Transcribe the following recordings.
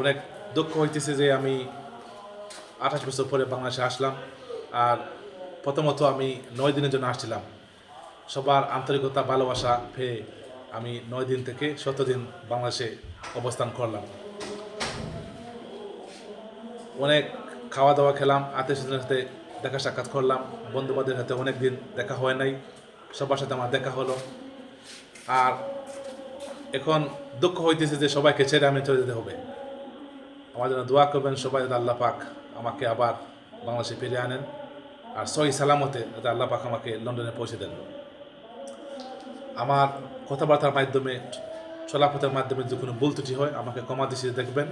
অনেক দুঃখ হইতেছে যে আমি 28 বছর পরে বাংলাদেশে আসলাম। আর প্রথমত আমি 9 দিনের জন্য আসছিলাম। সবার আন্তরিকতা ভালোবাসা পেয়ে আমি 9 দিন থেকে 17 দিন বাংলাদেশে অবস্থান করলাম। অনেক খাওয়া দাওয়া খেলাম, আত্মীয়-স্বজনের সাথে দেখা সাক্ষাৎ করলাম, বন্ধু-বান্ধবের সাথে অনেক দিন দেখা হয় নাই, সবার সাথে আমার দেখা হলো। আর এখন দুঃখ হইতেছে যে সবাইকে ছেড়ে আমি চলে যেতে হবে। আমার জন্য দোয়া করবেন সবাই, যাতে আল্লাহ পাক আমাকে আবার বাংলাদেশে ফিরিয়ে আনেন, আর সহি সালামতে যাতে আল্লাহ পাক আমাকে লন্ডনে পৌঁছে দেন। আমার কথাবার্তার মাধ্যমে, চলাপথের মাধ্যমে যদি কোনো ভুল ত্রুটি হয় আমাকে ক্ষমা দৃষ্টিতে দেখবেন।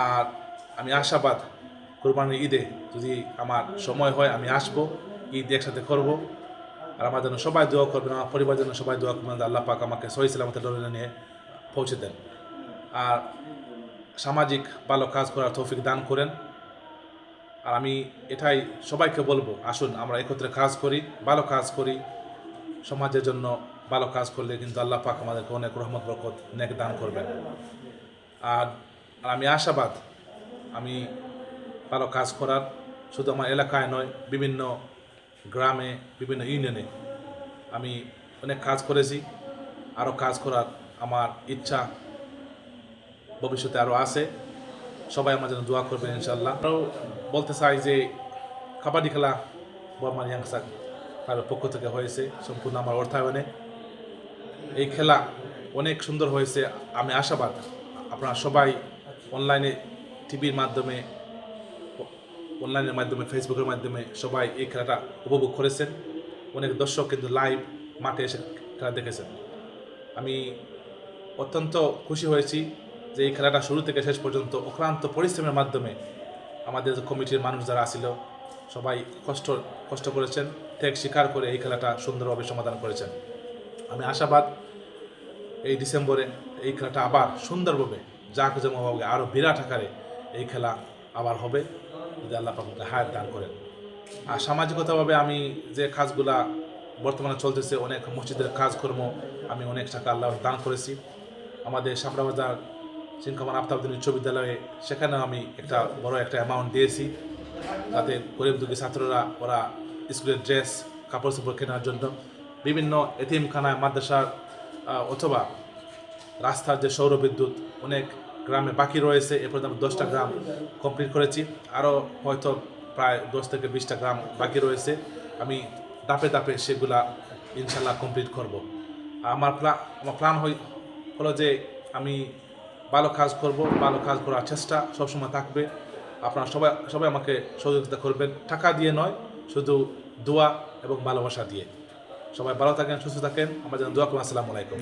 আর আমি আশাবাদ কোরবানির ঈদে যদি আমার সময় হয় আমি আসবো, ঈদ একসাথে করব। আর আমার জন্য সবাই দোয়া করবেন, আমার পরিবারের জন্য সবাই দোয়া করবেন, আল্লাহ পাক আমাকে সহি সালামতে লন্ডনে নিয়ে পৌঁছে দেন। আর সামাজিক ভালো কাজ করার তৌফিক দান করেন। আর আমি এটাই সবাইকে বলবো, আসুন আমরা একত্রে কাজ করি, ভালো কাজ করি। সমাজের জন্য ভালো কাজ করলে কিন্তু আল্লাহ পাক আমাদেরকে অনেক রহমত বরকত নেক দান করবেন। আর আমি আশাবাদ আমি ভালো কাজ করার, শুধু আমার এলাকায় নয়, বিভিন্ন গ্রামে, বিভিন্ন ইউনিয়নে আমি অনেক কাজ করেছি। আরও কাজ করার আমার ইচ্ছা ভবিষ্যতে আরও আছে। সবাই আমার জন্য দোয়া করবেন ইনশাল্লাহ। আরও বলতে চাই যে কাবাডি খেলা বর্মার ইয়াংসার ক্লাবের পক্ষ থেকে হয়েছে সম্পূর্ণ আমার অর্থায়নে। এই খেলা অনেক সুন্দর হয়েছে। আমি আশাবাদ আপনারা সবাই অনলাইনে, টিভির মাধ্যমে, অনলাইনের মাধ্যমে, ফেসবুকের মাধ্যমে সবাই এই খেলাটা উপভোগ করেছেন। অনেক দর্শক কিন্তু লাইভ মাঠে এসে খেলা দেখেছেন। আমি অত্যন্ত খুশি হয়েছি যে এই খেলাটা শুরু থেকে শেষ পর্যন্ত অক্লান্ত পরিশ্রমের মাধ্যমে আমাদের কমিটির মানুষ যারা আসছিল সবাই কষ্ট করেছেন, ত্যাগ স্বীকার করে এই খেলাটা সুন্দরভাবে সমাধান করেছেন। আমি আশাবাদ এই ডিসেম্বরে এই খেলাটা আবার সুন্দরভাবে জাঁকজমকভাবে আরও বিরাট আকারে এই খেলা আবার হবে, যদি আল্লাহ পাক হায়াত দান করেন। আর সামাজিকতাভাবে আমি যে কাজগুলা বর্তমানে চলতেছে, অনেক মসজিদের কাজকর্ম আমি অনেক টাকা আল্লাহ দান করেছি। আমাদের সামরাবাজার সিনকামান আফতাবউদ্দিন উচ্চ বিদ্যালয়ে সেখানেও আমি একটা বড় একটা অ্যামাউন্ট দিয়েছি, যাতে গরিব দুঃখী ছাত্ররা ওরা স্কুলের ড্রেস, কাপড় চোপড় কেনার জন্য। বিভিন্ন এতিমখানায়, মাদ্রাসার অথবা রাস্তার যে সৌর বিদ্যুৎ অনেক গ্রামে বাকি রয়েছে, এ পর্যন্ত 10টা গ্রাম কমপ্লিট করেছি, আরও হয়তো প্রায় 10 থেকে 20টা গ্রাম বাকি রয়েছে। আমি ধাপে ধাপে সেগুলা ইনশাল্লাহ কমপ্লিট করব। আমার প্ল্যান হলো যে আমি ভালো কাজ করব, ভালো কাজ করার চেষ্টা সবসময় থাকবে। আপনারা সবাই আমাকে সহযোগিতা করবেন, টাকা দিয়ে নয়, শুধু দোয়া এবং ভালোবাসা দিয়ে। সবাই ভালো থাকেন, সুস্থ থাকেন, আমার জন্য দোয়া করুন। আসসালামু আলাইকুম।